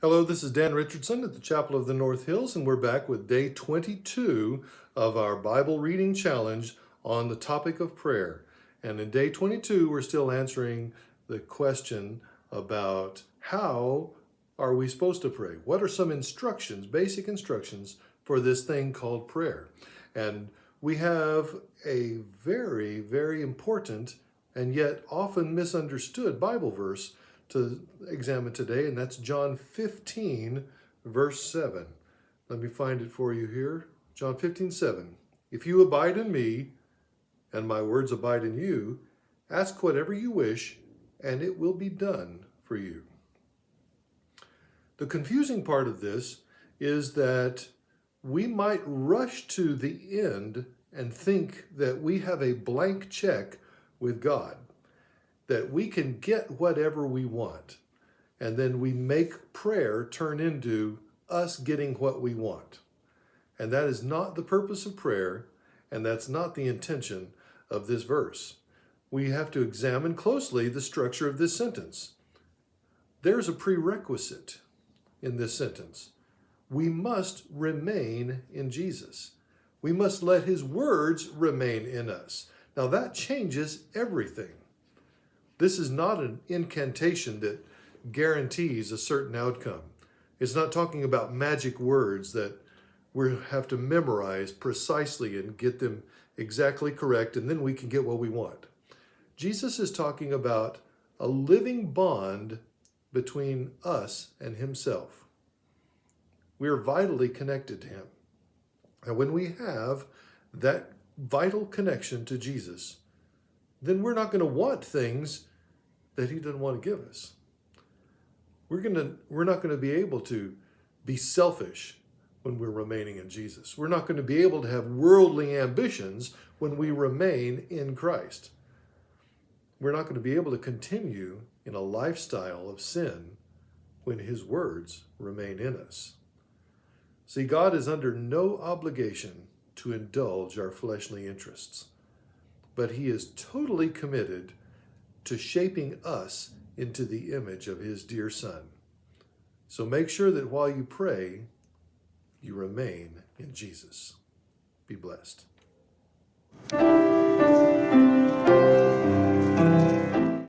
Hello, this is Dan Richardson at the Chapel of the North Hills, and we're back with day 22 of our Bible reading challenge on the topic of prayer. And in day 22, we're still answering the question about how are we supposed to pray? What are some instructions, basic instructions for this thing called prayer? And we have a very, very important and yet often misunderstood Bible verse to examine today, and that's John 15, verse 7. Let me find it for you here. John 15:7. If you abide in me, and my words abide in you, ask whatever you wish, and it will be done for you. The confusing part of this is that we might rush to the end and think that we have a blank check with God, that we can get whatever we want, and then we make prayer turn into us getting what we want. And that is not the purpose of prayer, and that's not the intention of this verse. We have to examine closely the structure of this sentence. There's a prerequisite in this sentence. We must remain in Jesus. We must let his words remain in us. Now that changes everything. This is not an incantation that guarantees a certain outcome. It's not talking about magic words that we have to memorize precisely and get them exactly correct, and then we can get what we want. Jesus is talking about a living bond between us and himself. We are vitally connected to him. And when we have that vital connection to Jesus, then we're not going to want things that he doesn't want to give us. We're not going to be able to be selfish when we're remaining in Jesus. We're not going to be able to have worldly ambitions when we remain in Christ. We're not going to be able to continue in a lifestyle of sin when his words remain in us. See, God is under no obligation to indulge our fleshly interests, but he is totally committed to shaping us into the image of his dear Son. So make sure that while you pray, you remain in Jesus. Be blessed.